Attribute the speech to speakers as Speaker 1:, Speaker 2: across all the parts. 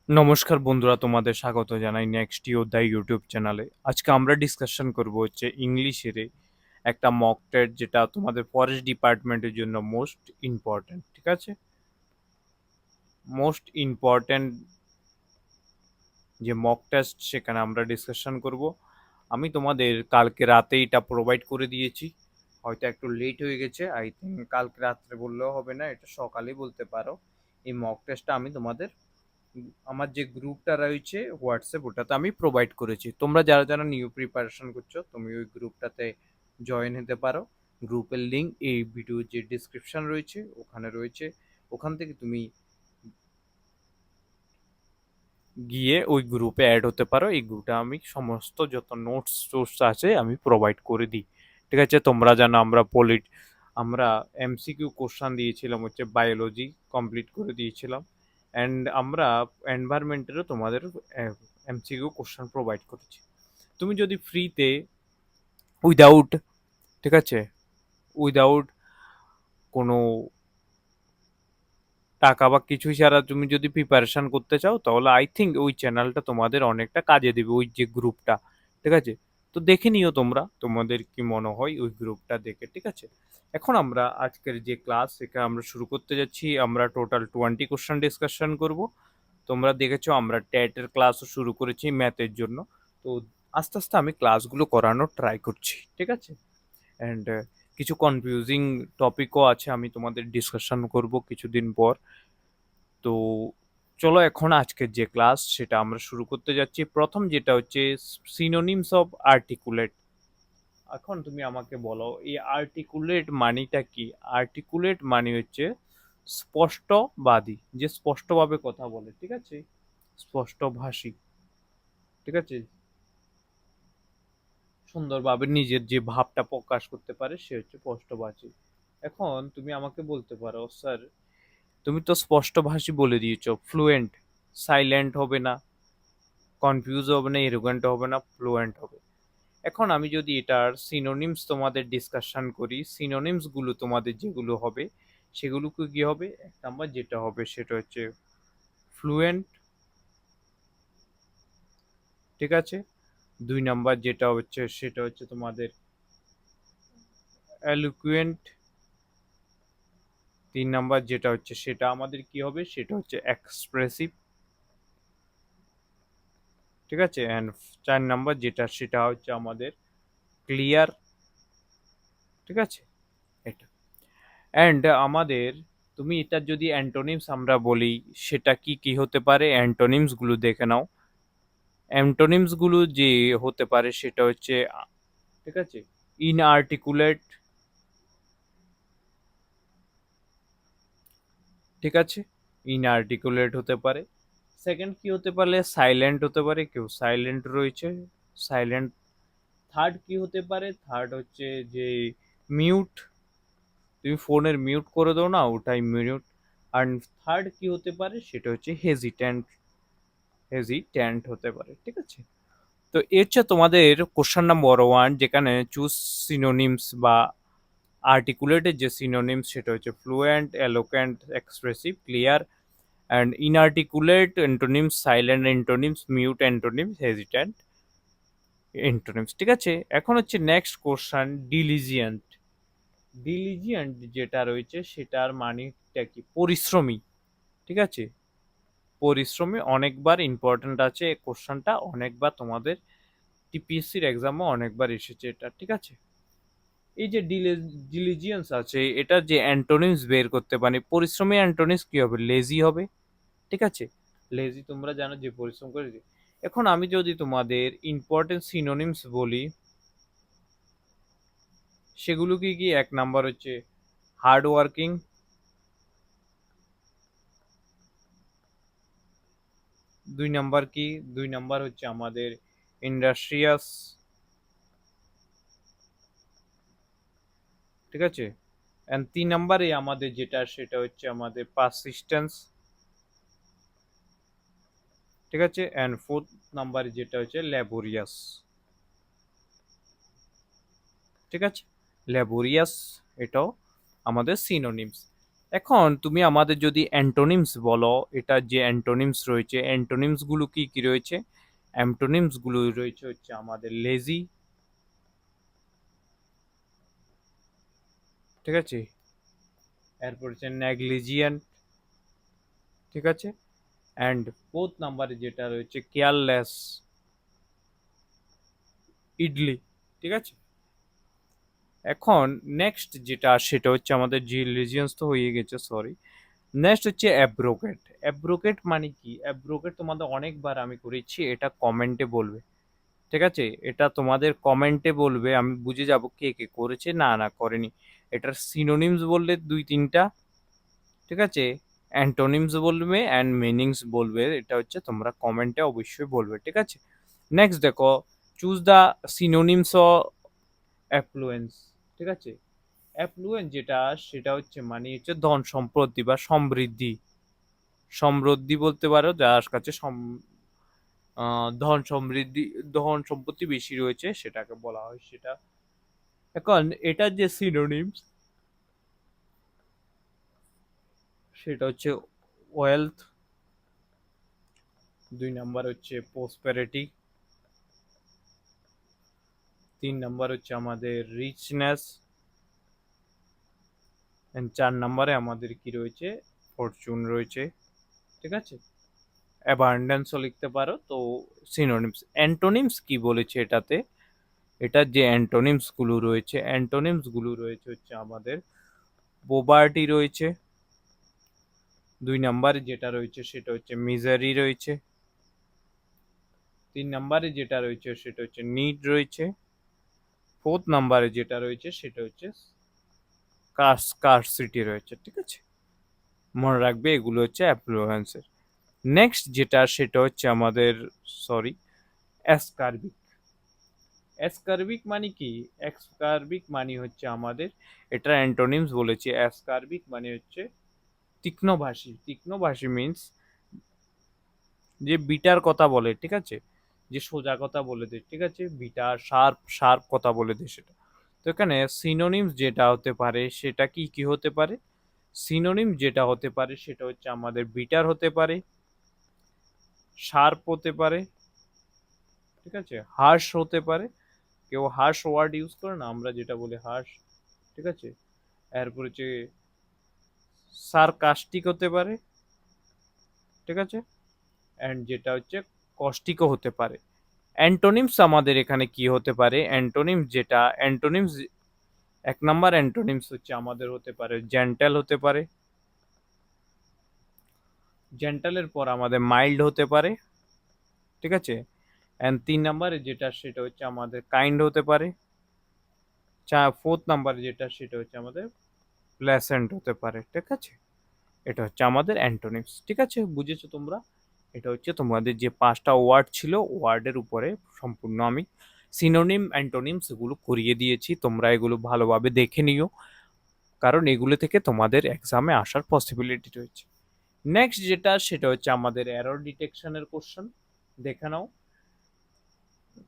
Speaker 1: নমস্কার বন্ধুরা, তোমাদের স্বাগত জানাই নেক্সট অধ্যায় ইউটিউব চ্যানেলে। আজকে আমরা ডিসকাশন করব হচ্ছে ইংলিশের একটা মক টেস্ট, যেটা তোমাদের ফরেস্ট ডিপার্টমেন্টের জন্য মোস্ট ইম্পর্ট্যান্ট। ঠিক আছে, মোস্ট ইম্পর্ট্যান্ট যে মক টেস্ট, সেখানে আমরা ডিসকাশন করব। আমি তোমাদের কালকে রাতে এটা প্রোভাইড করে দিয়েছি, হয়তো একটু লেট হয়ে গেছে। আই থিঙ্ক কালকে রাত্রে বললেও হবে না, এটা সকালেই বলতে পারো। এই মক টেস্টটা আমি তোমাদের আমার যে গ্রুপটা রয়েছে হোয়াটসঅ্যাপ, ওটাতে আমি প্রোভাইড করেছি। তোমরা যারা যারা নিউ প্রিপারেশন করছো, তুমি ওই গ্রুপটাতে জয়েন হতে পারো। গ্রুপের লিঙ্ক এই ভিডিও যে ডিসক্রিপশন রয়েছে ওখানে রয়েছে। ওখান থেকে তুমি গিয়ে ওই গ্রুপে অ্যাড হতে পারো। এই গ্রুপে আমি সমস্ত যত নোটস টোটস আছে আমি প্রোভাইড করে দিই। ঠিক আছে, তোমরা জানো আমরা এমসিকিউ কোশ্চান দিয়েছিলাম হচ্ছে বায়োলজি, কমপ্লিট করে দিয়েছিলাম। অ্যান্ড আমরা এনভায়রনমেন্টেরও তোমাদের এমসিকিউ কোশ্চান প্রোভাইড করেছি। তুমি যদি ফ্রিতে, উইদাউট, ঠিক আছে, উইদাউট কোনো টাকা বা কিছু ছাড়া তুমি যদি প্রিপারেশন করতে চাও, তাহলে আই থিঙ্ক ওই চ্যানেলটা তোমাদের অনেকটা কাজে দেবে, ওই যে গ্রুপটা। ঠিক আছে, তো দেখে নিও তোমরা, তোমাদের কি মনে হয় ওই গ্রুপটা দেখে। ঠিক আছে, এখন আমরা আজকের যে ক্লাস সেটা আমরা শুরু করতে যাচ্ছি। আমরা টোটাল 20 কোশ্চেন ডিসকাশন করব। তোমরা দেখেছো আমরা টেটের ক্লাসও শুরু করেছি ম্যাথের জন্য। তো আস্তে আস্তে আমি ক্লাসগুলো করানোর ট্রাই করছি। ঠিক আছে, অ্যান্ড কিছু কনফিউজিং টপিকও আছে, আমি তোমাদের ডিসকাশন করব কিছুদিন পর। তো চলো এখন আজকের যে ক্লাস সেটা আমরা শুরু করতে যাচ্ছি। প্রথম যেটা হচ্ছে সিনোনিমস অফ আর্টিকুলেট। এখন তুমি আমাকে বলো, এই আর্টিকুলেট মানেটা কি? আর্টিকুলেট মানে হচ্ছে স্পষ্টবাদী, যে স্পষ্টভাবে কথা বলে। ঠিক আছে, স্পষ্টভাষী। ঠিক আছে, সুন্দরভাবে নিজের যে ভাবটা প্রকাশ করতে পারে সে হচ্ছে স্পষ্টভাষী। এখন তুমি আমাকে বলতে পারো, স্যার তুমি তো স্পষ্টভাষী বলে দিয়েছো, ফ্লুয়েন্ট, সাইলেন্ট হবে না, কনফিউজ হবে না, এরোগ্যান্ট হবে না, ফ্লুয়েন্ট হবে। এখন আমি যদি এটার সিনোনিমস তোমাদের ডিসকাশন করি, সিনোনিমস গুলো তোমাদের যেগুলো হবে সেগুলোকে কি হবে? এক নাম্বার যেটা হবে সেটা হচ্ছে ফ্লুয়েন্ট। ঠিক আছে, দুই নাম্বার যেটা হচ্ছে সেটা হচ্ছে তোমাদের এলোকুয়েন্ট। তিন নাম্বার যেটা হচ্ছে সেটা আমাদের কি হবে, সেটা হচ্ছে এক্সপ্রেসিভ। ঠিক আছে, অ্যান্ড চার নাম্বার যেটা সেটা হচ্ছে আমাদের ক্লিয়ার। ঠিক আছে, এটা। অ্যান্ড আমাদের, তুমি এটার যদি অ্যান্টোনিমস আমরা বলি, সেটা কি কি হতে পারে অ্যান্টোনিমস গুলো দেখে নাও। অ্যান্টোনিমস গুলো যে হতে পারে সেটা হচ্ছে, ঠিক আছে, ইনআর্টিকুলেট। ঠিক আছে, ইনআর্টিকুলেট হতে পারে। সেকেন্ড কি হতে পারে? সাইলেন্ট হতে পারে, কেউ সাইলেন্ট রয়েছে, সাইলেন্ট। থার্ড কি হতে পারে? থার্ড হচ্ছে যে মিউট, তুমি ফোনের মিউট করে দাও না, ওটাই মিউট। আর থার্ড কি হতে পারে সেটা হচ্ছে হেজিট্যান্ট, হেজিট্যান্ট হতে পারে। ঠিক আছে, তো এর হচ্ছে তোমাদের কোশ্চেন নাম্বার ওয়ান, যেখানে চুজ সিনোনিমস বা আর্টিকুলেটের যে সিনোনিমস সেটা হচ্ছে fluent, eloquent, expressive, clear. And inarticulate antonyms, silent antonyms, mute antonyms, hesitant antonyms. ঠিক আছে, এখন হচ্ছে নেক্সট কোশ্চেন, ডিলিজিয়েন্ট। ডিলিজিয়েন্ট যেটা রয়েছে সেটার মানেটা কি? পরিশ্রমী। ঠিক আছে, পরিশ্রমী, অনেকবার ইম্পর্ট্যান্ট আছে এই কোশ্চেনটা, অনেকবার তোমাদের টিপিএসসির এক্সামও অনেকবার এসেছে এটা। ঠিক আছে, এই যে ডিলিজিয়েন্স আছে, এটা যে অ্যান্টোনিমস বের করতে পারি, পরিশ্রমী অ্যান্টোনিমস কি হবে? লেজি হবে। ঠিক আছে, লেজি তোমরা জানো যে পরিশ্রম করে। এখন আমি যদি তোমাদের ইম্পর্টেন্ট সিনোনিমস বলি, সেগুলো কি কি? এক নাম্বার হচ্ছে হার্ড ওয়ার্কিং। দুই নাম্বার কি? দুই নাম্বার হচ্ছে আমাদের ইন্ডাস্ট্রিয়াস। ঠিক আছে, এন্ড তিন নাম্বারে আমাদের যেটা সেটা হচ্ছে আমাদের পারসিস্টেন্স। ঠিক আছে, এন্ড ফোর্থ নাম্বারে যেটা হচ্ছে ল্যাবোরিয়াস। ঠিক আছে, ল্যাবোরিয়াস, এটাও আমাদের সিনোনিমস। এখন তুমি আমাদের যদি অ্যান্টোনিমস বলো, এটা যে অ্যান্টোনিমস রয়েছে, অ্যান্টোনিমস গুলো কি কি রয়েছে? অ্যান্টোনিমস গুলো রয়েছে হচ্ছে আমাদের লেজি, ঠিক আছে, এরপর হচ্ছে নেগলিজিয়েন্ট, ঠিক আছে, অ্যান্ড ফোর্থ নাম্বারে যেটা রয়েছে কেয়ারলেস, ইডলি, ঠিক আছে। এখন নেক্সট যেটা সেটা হচ্ছে আমাদের জি রিলিজিয়ন্স তো হয়ে গেছে, সরি। নেক্সট হচ্ছে অ্যাব্রোগেট। অ্যাব্রোগেট মানে কি? অ্যাব্রোগেট তোমাদের অনেকবার আমি করেছি, এটা কমেন্টে বলবে, ঠিক আছে, এটা তোমাদের কমেন্টে বলবে, আমি বুঝে যাব কে কে করেছে না না করেনি। এটার সিনোনিমস বললে দুই তিনটা, ঠিক আছে, অ্যান্টোনিমস বলবে অ্যান্ড মিনিংস বলবে, এটা হচ্ছে তোমরা কমেন্টে অবশ্যই বলবে, ঠিক আছে। নেক্সট দেখো, choose the synonyms of affluence, ঠিক আছে। অ্যাফ্লুয়েন্স যেটা সেটা হচ্ছে মানে হচ্ছে ধন সম্পত্তি বা সমৃদ্ধি, সমৃদ্ধি বলতে পারো, যার কাছে ধন সমৃদ্ধি, ধন সম্পত্তি বেশি রয়েছে সেটাকে বলা হয় সেটা। এখন এটার যে সিনোনিমস সেটা হচ্ছে ওয়েলথ, দুই নাম্বার হচ্ছে প্রসপেরিটি, তিন নাম্বার হচ্ছে আমাদের রিচনেস, এন্ড চার নাম্বারে আমাদের কি রয়েছে? ফরচুন রয়েছে, ঠিক আছে। অ্যাবান্ডেন্সও লিখতে পারো। তো সিনোনিমস, অ্যান্টোনিমস কি বলেছে এটাতে? এটার যে অ্যান্টোনিমস গুলো রয়েছে, অ্যান্টোনিমস গুলো রয়েছে হচ্ছে আমাদের পোভার্টি রয়েছে, দুই নাম্বারে যেটা রয়েছে সেটা হচ্ছে মিজারি রয়েছে, তিন নাম্বারে যেটা রয়েছে সেটা হচ্ছে নিড রয়েছে, ফোর্থ নাম্বারে যেটা রয়েছে সেটা হচ্ছে স্কারসিটি রয়েছে, ঠিক আছে। মনে রাখবে এগুলো হচ্ছে অ্যাফ্লুয়েন্সের। নেক্সট যেটা সেটা হচ্ছে আমাদের, সরি, অ্যাসকারবিক। অ্যাসকারবিক মানে কি? অ্যাসকারবিক মানে হচ্ছে আমাদের, এটা অ্যান্টোনিমস বলেছি, অ্যাসকারবিক মানে হচ্ছে তীক্ষ্ণভাষী। তীক্ষ্ণভাষী মিন্স যে বিটার কথা বলে, ঠিক আছে, যে সোজা কথা বলে দেয়, ঠিক আছে, বিটার শার্প শার্প কথা বলে দেয় সেটা। তো এখানে সিনোনিমস যেটা হতে পারে সেটা কি কি হতে পারে? সিনোনিম যেটা হতে পারে সেটা হচ্ছে আমাদের বিটার হতে পারে, শার্প হতে পারে, ঠিক আছে, হার্শ হতে পারে, কেউ হার্শ ওয়ার্ড ইউজ করে না, আমরা যেটা বলি হার্শ, ঠিক আছে। এরপর হচ্ছে সারকাস্টিক হতে পারে, ঠিক আছে, অ্যান্ড যেটা হচ্ছে কস্টিকও হতে পারে। অ্যান্টোনিমস আমাদের এখানে কি হতে পারে? অ্যান্টোনিমস যেটা, অ্যান্টোনিমস এক নাম্বার অ্যান্টোনিমস হচ্ছে আমাদের হতে পারে জেন্টাল হতে পারে, জেন্টালের পর আমাদের মাইল্ড হতে পারে, ঠিক আছে, অ্যান্ড তিন নাম্বারে যেটা সেটা হচ্ছে আমাদের কাইন্ড হতে পারে, ফোর্থ নাম্বারে যেটা সেটা হচ্ছে আমাদের প্লেসেন্ট হতে পারে, ঠিক আছে। এটা হচ্ছে আমাদের অ্যান্টোনিমস, ঠিক আছে, বুঝেছো তোমরা? এটা হচ্ছে তোমাদের যে পাঁচটা ওয়ার্ড ছিল, ওয়ার্ডের উপরে সম্পূর্ণ আমি সিনোনিম অ্যান্টোনিমস এগুলো করিয়ে দিয়েছি, তোমরা এগুলো ভালোভাবে দেখে নিও, কারণ এগুলো থেকে তোমাদের এক্সামে আসার পসিবিলিটি রয়েছে। নেক্সট যেটা সেটা হচ্ছে আমাদের এরর ডিটেকশনের কোশ্চেন, দেখে নাও।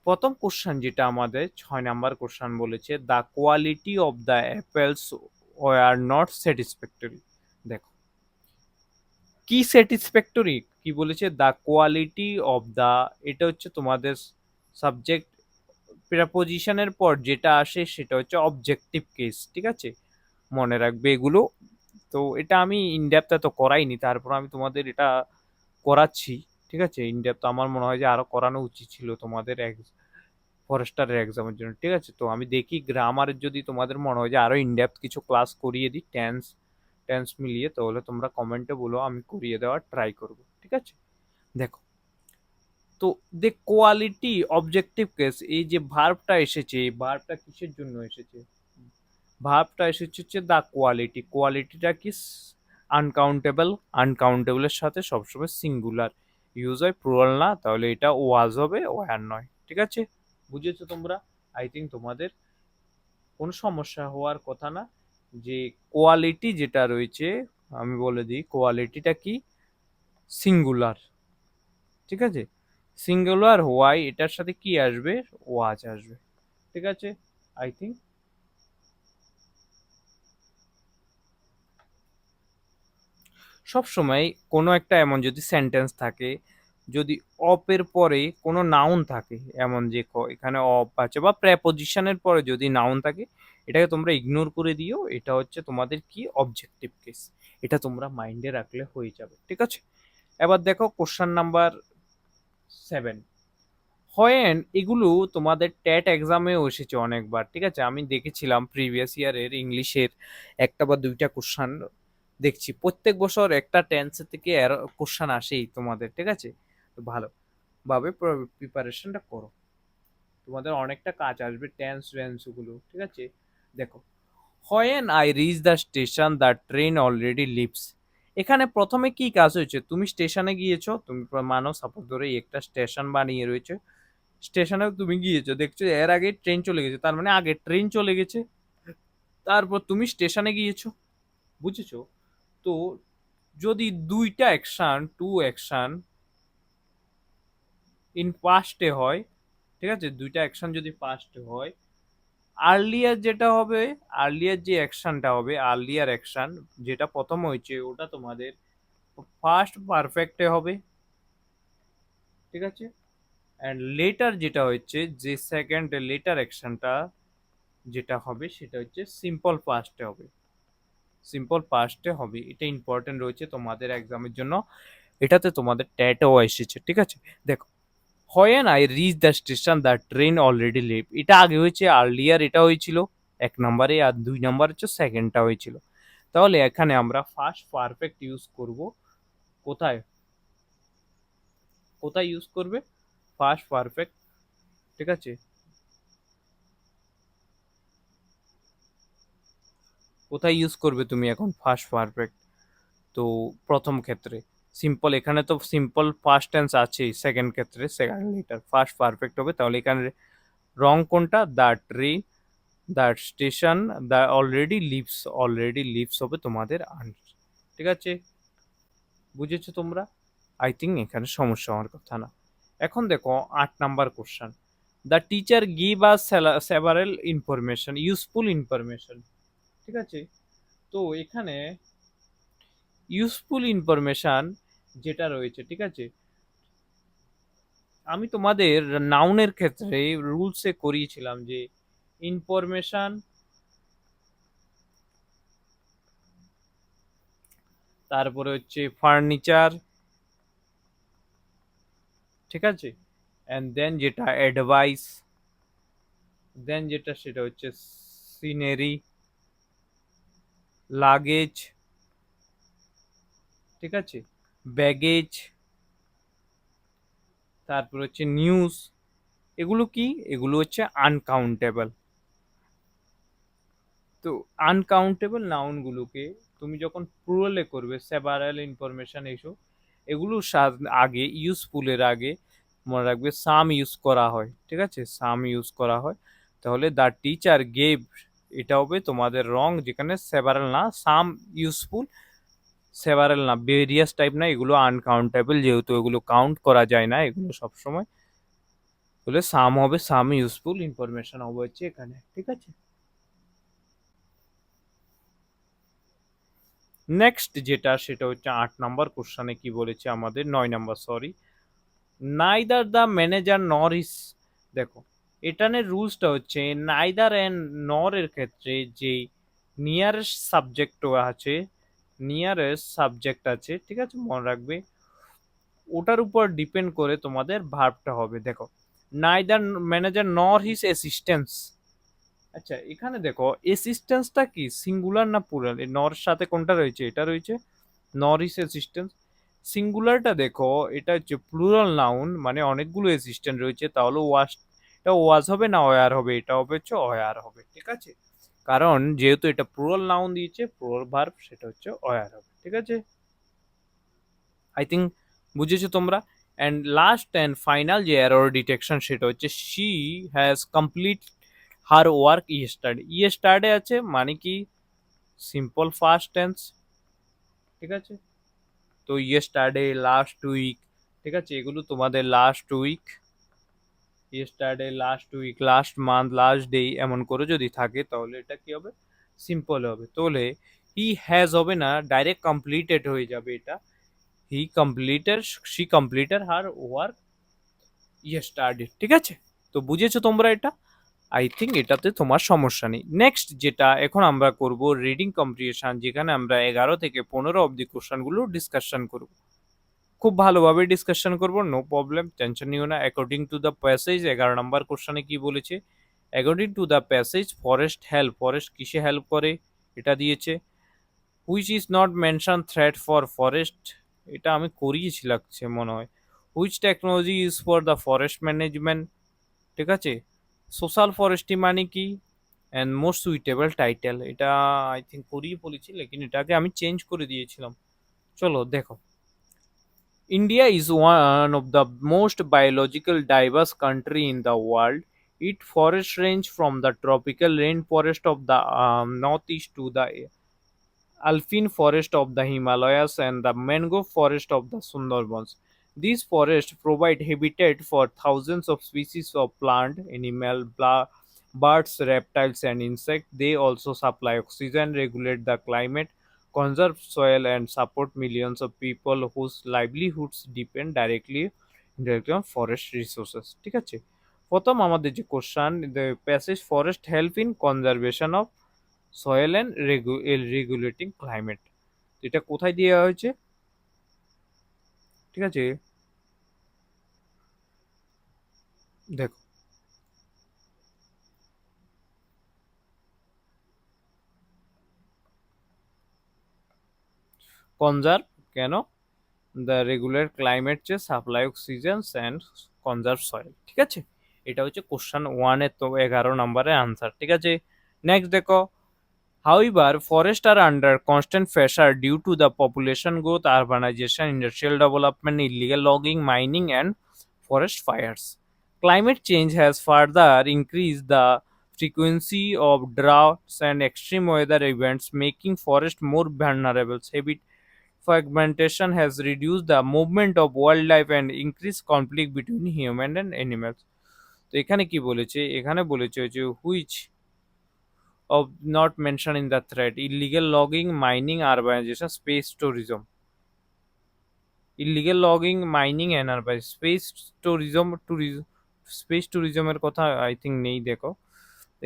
Speaker 1: প্রথম কোশ্চেন যেটা আমাদের 6 নাম্বার কোশ্চেন বলেছে, the quality of the apples were not satisfactory. দেখো কি স্যাটিসফ্যাক্টরি কি বলেছে? দ্য কোয়ালিটি অফ দ্য, এটা হচ্ছে তোমাদের সাবজেক্ট প্রিপোজিশনের পর যেটা আসে সেটা হচ্ছে অবজেক্টিভ কেস, ঠিক আছে, মনে রাখবে এগুলো। তো এটা আমি ইনডেপথ তো করাইনি, তারপর আমি তোমাদের এটা করাচ্ছি, ঠিক আছে। ইনডেপথ আমার মনে হয় যে আরো করানো উচিত ছিল তোমাদের ফরেস্টারের এক্সামের জন্য, ঠিক আছে। তো আমি দেখি গ্রামারের যদি তোমাদের মনে হয় যে আরো ইনডেপথ কিছু ক্লাস করিয়ে দিই, টেন্স টেন্স মিলিয়ে, তাহলে তোমরা কমেন্টে বলো, আমি করিয়ে দেওয়ার ট্রাই করব, ঠিক আছে। দেখো, তো দে কোয়ালিটি অবজেক্টিভ কেস, এই যে ভার্বটা এসেছে, এই ভার্বটা কিসের জন্য এসেছে? ভার্বটা এসেছে হচ্ছে দা কোয়ালিটি। কোয়ালিটিটা কি? আনকাউন্টেবল। আনকাউন্টেবলের সাথে সবসময় সিঙ্গুলার ইউজ হয়, প্লুরাল না, তাহলে এটা ওয়াজ হবে, ওয়ার নয়, ঠিক আছে। বুঝেছো তোমরা? আই থিঙ্ক তোমাদের কোনো সমস্যা হওয়ার কথা না। যে কোয়ালিটি যেটা রয়েছে, আমি বলে দিই কোয়ালিটিটা কি, সিঙ্গুলার, ঠিক আছে। সিঙ্গুলার হওয়ায় এটার সাথে কি আসবে? ওয়াজ আসবে, ঠিক আছে। আই থিঙ্ক সবসময় কোনো একটা এমন যদি সেন্টেন্স থাকে, যদি অপের পরে কোনো নাউন থাকে, এমন যে এখানে অপ আছে বা প্রেপোজিশনের পরে যদি নাউন থাকে, এটাকে তোমরা ইগনোর করে দিও। এটা হচ্ছে তোমাদের কি অবজেক্টিভ কেস। এটা তোমরা মাইন্ডে রাখলে হয়ে যাবে, ঠিক আছে? এবার দেখো কোশ্চেন নাম্বার 7। হয় এগুলো তোমাদের ট্যাট এক্সামেও এসেছে অনেকবার, ঠিক আছে? আমি দেখেছিলাম প্রিভিয়াস ইয়ারের ইংলিশের একটা বা দুইটা কোশ্চান দেখছি, প্রত্যেক বছর একটা টেন্স থেকে কোশ্চান আসেই তোমাদের, ঠিক আছে? তো ভালোভাবে প্রিপারেশনটা করো, তোমাদের অনেকটা কাজ আসবে টেন্স ওয়েন্স গুলো, ঠিক আছে? দেখো, when I reach the station the train already leaves. এখানে প্রথমে কি কাজ হয়েছে, তুমি স্টেশনে গিয়েছো, তুমি মানো সাপোজ ধরে একটা স্টেশন বানিয়ে রয়েছে, স্টেশনেও তুমি গিয়েছো, দেখছো এর আগে ট্রেন চলে গেছে, তার মানে আগে ট্রেন চলে গেছে, তারপর তুমি স্টেশনে গিয়েছো, বুঝেছো? তো যদি দুইটা অ্যাকশন, টু অ্যাকশন ইন পাস্টে হয়, ঠিক আছে, দুইটা অ্যাকশন যদি পাস্টে হয়, আর্লিয়ার যেটা হবে, আর্লিয়ার যে অ্যাকশনটা হবে, আর্লিয়ার অ্যাকশন যেটা প্রথম হয়েছে ওটা তোমাদের ফার্স্ট পারফেক্টে হবে, ঠিক আছে? অ্যান্ড লেটার যেটা হচ্ছে, যে সেকেন্ড লেটার অ্যাকশনটা যেটা হবে সেটা হচ্ছে সিম্পল পাস্টে হবে, সিম্পল পাস্টে হবে। এটা ইম্পর্টেন্ট রয়েছে তোমাদের এক্সামের জন্য, এটাতে তোমাদের ট্যাটও এসেছে, ঠিক আছে? দেখো, when I reach the station the train already leave, এটা আগে হয়েছে, আর্লিয়ার এটা হয়েছিল এক নম্বরে, আর দুই নম্বর হচ্ছে সেকেন্ডটা হয়েছিল। তাহলে এখানে আমরা ফার্স্ট পারফেক্ট ইউজ করব, কোথায় কোথায় ইউজ করবে ফার্স্ট পারফেক্ট, ঠিক আছে? কোথায় ইউজ করবে তুমি এখন ফার্স্ট পারফেক্ট? তো প্রথম ক্ষেত্রে সিম্পল, এখানে তো সিম্পল পাস্ট টেন্স আছেই, সেকেন্ড ক্ষেত্রে সেকেন্ড লেটার ফার্স্ট পারফেক্ট হবে, তাহলে এখানে রং কোনটা, the train the station the already leaves, already leaves হবে তোমাদের আনসার, ঠিক আছে? বুঝেছো তোমরা? আই থিঙ্ক এখানে সমস্যা হওয়ার কথা না। এখন দেখো 8 number question, the teacher give us several information, useful information, ঠিক আছে? তো এখানে ইউজফুল ইনফরমেশন যেটা রয়েছে, ঠিক আছে, আমি তোমাদের নাউনের ক্ষেত্রে রুলসে করিয়েছিলাম যে ইনফরমেশন, তারপরে হচ্ছে ফার্নিচার, ঠিক আছে, অ্যান্ড দেন যেটা অ্যাডভাইস, দেন যেটা সেটা হচ্ছে সিনারি, লাগেজ, ঠিক আছে, ব্যাগেজ, তারপর হচ্ছে নিউজ। এগুলো কি, এগুলো হচ্ছে আনকাউন্টেবল। তো আনকাউন্টেবল নাউনগুলোকে তুমি যখন প্লুরালে করবে, সেভারাল ইনফরমেশন এইসব, এগুলো আগে ইউজফুলের আগে মনে রাখবে সাম ইউজ করা হয়, ঠিক আছে, সাম ইউজ করা হয়। তাহলে দ্য টিচার গেভ, এটা হবে তোমাদের রং, যেখানে সেভারাল না, সাম ইউজফুল, সেভারাল না, ভেরিয়াস টাইপ না, এগুলো আনকাউন্টেবল, যেহেতু এগুলো কাউন্ট করা যায় না এগুলো সবসময়, তাহলে সাম হবে, সাম ইউজফুল ইনফরমেশন হবে হচ্ছে এখানে, ঠিক আছে? নেক্সট যেটা সেটা হচ্ছে 8 নাম্বার কোশ্চানে কি বলেছে আমাদের, 9 number sorry, neither the manager নর ইস। দেখো, এটানের রুলসটা হচ্ছে নাইদার অ্যান্ড নর এর ক্ষেত্রে যে নিয়ারেস্ট সাবজেক্ট আছে, নিয়ারেস্ট সাবজেক্ট আছে, ঠিক আছে, মনে রাখবে ওটার উপর ডিপেন্ড করে তোমাদের ভার্বটা হবে। দেখো, নাইদার ম্যানেজার নর হিজ অ্যাসিস্ট্যান্স। আচ্ছা, এখানে দেখো অ্যাসিস্ট্যান্সটা কি সিঙ্গুলার না প্লুরাল, নর সাথে কোনটা রয়েছে, এটা রয়েছে নর হিজ অ্যাসিস্ট্যান্স। সিঙ্গুলারটা দেখো, এটা হচ্ছে প্লুরাল নাউন, মানে অনেকগুলো অ্যাসিস্ট্যান্ট রয়েছে, তাহলে ওয়াজ, এটা ওয়াজ হবে না ওয়ার হবে, এটা হবে হচ্ছে ওয়ার হবে, ঠিক আছে? কারণ যেহেতু এটা প্লুরাল নাউন দিয়েছে, প্লুরাল ভার্ব, সেটা হচ্ছে ওয়ার হবে, ঠিক আছে? আই থিঙ্ক বুঝেছো তোমরা। অ্যান্ড লাস্ট অ্যান্ড ফাইনাল যে এরর ডিটেকশন সেটা হচ্ছে she has complete her work yesterday. Yesterday আছে মানে কি সিম্পল ফাস্ট টেন্স, ঠিক আছে? তো ইয়েস্টারডে, লাস্ট উইক, ঠিক আছে, এগুলো তোমাদের last week, yesterday, last week, last month, last day এমন করে যদি থাকে তাহলে এটা কি হবে, সিম্পল হবে। তাহলে হি হ্যাজ হবে না, ডাইরেক্ট কমপ্লিটেড হয়ে যাবে এটা। হি completed, she completed her work yesterday. ঠিক আছে, তো বুঝেছো তোমরা এটা? আই থিঙ্ক এটাতে তোমার সমস্যা নেই। নেক্সট যেটা এখন আমরা করব রিডিং কম্প্রিহেনশন, যেখানে আমরা 11 থেকে 15 অবধি কোশ্চেনগুলো ডিসকাশন করব। খুব ভালোভাবে ডিসকাশন করব, নো প্রবলেম, টেনশন নিও না। অ্যাকর্ডিং টু দ্য প্যাসেজ 11 নম্বর কোশ্চেনে কি বলেছে, according to the passage forest help, forest কিসে হেল্প করে এটা দিয়েছে। Which is not mention threat for forest, এটা আমি করিয়েছি লাগছে মনে হয়। Which technology is for the forest management, ঠিক আছে। সোশ্যাল ফরেস্ট্রি মানে কি, অ্যান্ড মোস্ট সুইটেবল টাইটেল, এটা আই থিঙ্ক করিয়ে বলেছি, লেকিন এটাকে আমি চেঞ্জ করে দিয়েছিলাম। চলো দেখো, India is one of the most biological diverse country in the world. Its forests range from the tropical rainforest of the northeast to the alpine forest of the Himalayas and the mangrove forest of the Sundarbans. These forests provide habitat for thousands of species of plant, animal, birds, reptiles, and insects. They also supply oxygen, regulate the climate, conserve soil, and support millions of people whose livelihoods depend directly on forest resources. ঠিক আছে, প্রথম আমাদের যে question, the passage forest help in conservation of soil and regulating climate, এটা কোথায় দেওয়া হয়েছে, ঠিক আছে। দেখো, কনজার্ভ কেন, the regular climate change, supply oxygens and conserve soil. ঠিক আছে, এটা হচ্ছে কোশ্চান ওয়ানের তো 11 নম্বরের আনসার। ঠিক আছে, নেক্সট দেখো, however, forests are under constant pressure due to the population growth, urbanization, industrial development, illegal logging, mining, and forest fires. Climate change has further increased the frequency of droughts and extreme weather events, making forests more vulnerable. Heavy fragmentation has reduced the movement of wildlife and increased conflict between human and animals. তো এখানে কি বলেছে, এখানে বলেছে যে which of not mentioned in the threat, illegal logging, mining, urbanization, space tourism. Illegal logging, mining and urbanization, space ট্যুরিজমের কথা I think নেই। দেখো,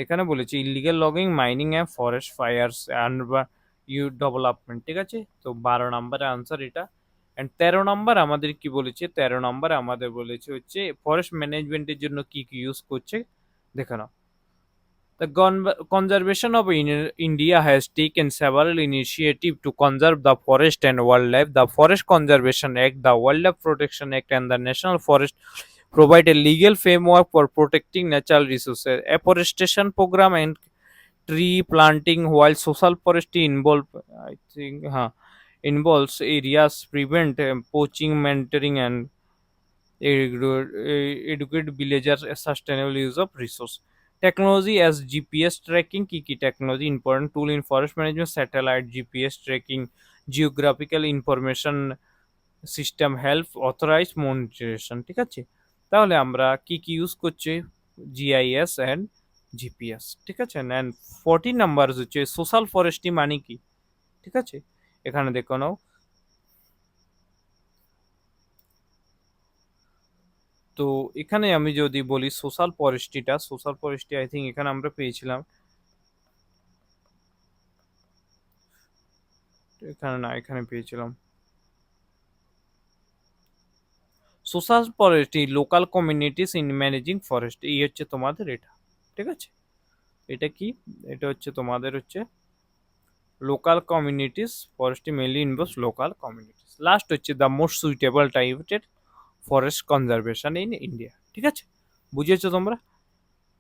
Speaker 1: এখানে বলেছে illegal logging, mining and forest fires and you development. ঠিক আছে, তো 12 নম্বরের আনসার এটা। অ্যান্ড 13 নম্বর আমাদের কি বলেছে, 13 নম্বর আমাদের বলেছে হচ্ছে ফরেস্ট ম্যানেজমেন্টের জন্য কি কি ইউজ করছে দেখে নাও। The conservation of India has taken several initiatives to conserve the forest and wildlife. The Forest Conservation Act, the Wildlife Protection Act, and the National Forest provide a legal framework for protecting natural resources. Afforestation program and tree planting, while social forestry I think, involves areas prevent poaching, mentoring, and educate villagers a sustainable use of resource. Technology as GPS tracking, key technology, important tool in forest management, satellite GPS tracking, geographical information system help authorize monitoration। ঠিক আছে, তাহলে আমরা কি কি use করছি, GIS and GPS. ঠিক আছে, and 14 number হচ্ছে সোশ্যাল ফরেস্ট্রি মানে কি। ঠিক আছে, এখানে দেখো নাও, তো এখানে আমি যদি বলি সোশ্যাল ফরেস্ট্রিটা, সোশ্যাল ফরেস্ট্রি আই থিঙ্ক এখানে আমরা পেয়েছিলাম, এখানে না, এখানে পেয়েছিলাম social forestry local communities in managing forest, এই হচ্ছে তোমাদের এটা। ঠিক আছে, এটা কি, এটা হচ্ছে তোমাদের হচ্ছে local communities, forestry mainly involves local communities. Last হচ্ছে দ্য মোস্ট সুইটেবল টাইপের ফরেস্ট কনজারভেশন ইন ইন্ডিয়া। ঠিক আছে, বুঝেছো তোমরা?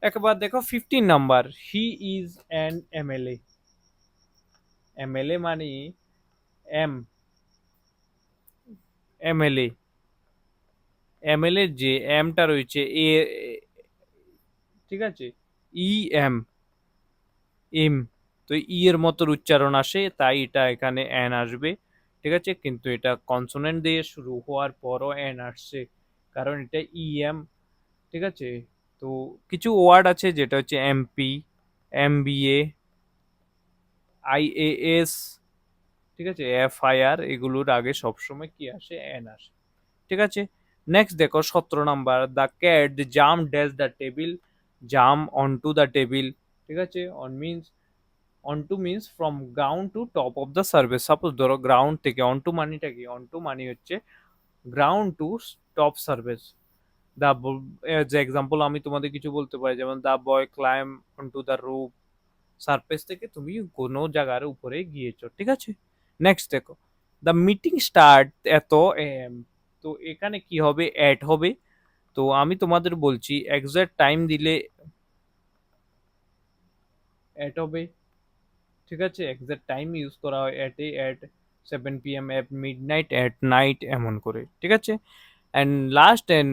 Speaker 1: একবার দেখো 15 number, he is an MLA. MLA মানে এম, এমএলএ, এমএলএ যে এমটা রয়েছে এ, ঠিক আছে, ই এম, এম, তো ই এর মতো উচ্চারণ আসে, তাই এটা এখানে এন আসবে। ঠিক আছে, কিন্তু এটা কনসোনেন্ট দিয়ে শুরু হওয়ার পরও এন আসছে, কারণ এটা ই এম। ঠিক আছে, তো কিছু ওয়ার্ড আছে যেটা হচ্ছে এমপি, এমবিএ, আইএএস, ঠিক আছে, FIR এগুলোর আগে সবসময় কি আসে, এন আসে। ঠিক আছে, নেক্সট দেখো 17 number, the cat jump dash the table, jump on to the table. ঠিক আছে, on to means from ground to top of the service. Suppose ধরো গ্রাউন্ড থেকে অন টু মানিটা কি, অন টু মানি হচ্ছে ground to top service. The যে example আমি তোমাদের কিছু বলতে পারি, যেমন the boy climb on to the roof, surface থেকে তুমি কোনো জায়গার উপরে গিয়েছো। ঠিক আছে, নেক্সট দেখো, দ্য মিটিং স্টার্ট এত AM। তো এখানে কি হবে, অ্যাট হবে। তো আমি তোমাদের বলছি এক্সাক্ট টাইম দিলে অ্যাট হবে। ঠিক আছে, এক্সাক্ট টাইম ইউজ করা হয় at 7 PM, at midnight, at night, এমন করে। ঠিক আছে, and last and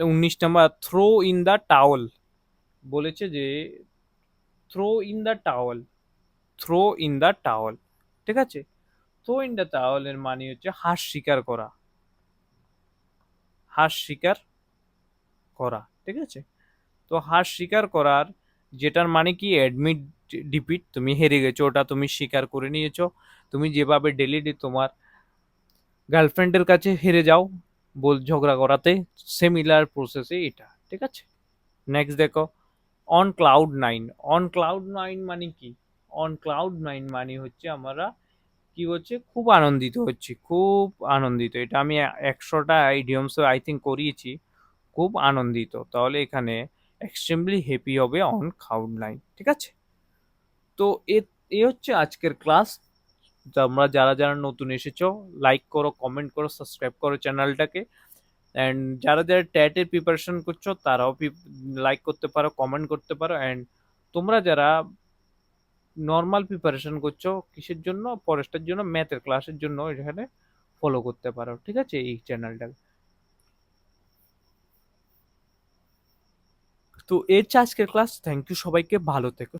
Speaker 1: 19 number, throw in the towel. বলেছে যে throw in the towel, throw in the towel. ঠিক আছে, থ্রো ইন দ্য টাওয়েলের মানে হচ্ছে হাঁস শিকার করা, হাঁস শিকার করা। ঠিক আছে, তো হাঁস শিকার করার যেটার মানে কি, অ্যাডমিট ডিপিট, তুমি হেরে গেছো, ওটা তুমি স্বীকার করে নিয়েছো। তুমি যেভাবে ডেলি তোমার গার্লফ্রেন্ডের কাছে হেরে যাও ঝগড়া করাতে, সিমিলার প্রসেসে এটা। ঠিক আছে, নেক্সট দেখো, on cloud nine. On cloud nine মানে কি, অন ক্লাউড নাইন মানে হচ্ছে আমরা কি হচ্ছে, খুব আনন্দিত হচ্ছি, খুব আনন্দিত। এটা আমি 100টা আইডিয়মস আই থিঙ্ক করিয়েছি, খুব আনন্দিত। তাহলে এখানে এক্সট্রিমলি হ্যাপি হবে অন ক্লাউড নাইন। ঠিক আছে, তো এ এ হচ্ছে আজকের ক্লাস। তোমরা যারা যারা নতুন এসেছো, লাইক করো, কমেন্ট করো, সাবস্ক্রাইব করো চ্যানেলটাকে। অ্যান্ড যারা যারা ট্যাটের প্রিপারেশন করছো তারাও লাইক করতে পারো, কমেন্ট করতে পারো। অ্যান্ড তোমরা যারা নর্মাল প্রিপারেশন করছো কিসের জন্য, ফরেস্টের জন্য, ম্যাথের ক্লাসের জন্য, এখানে ফলো করতে পারো। ঠিক আছে, এই চ্যানেলটা। তো এর হচ্ছে আজকের ক্লাস। থ্যাংক ইউ সবাইকে, ভালো থেকো।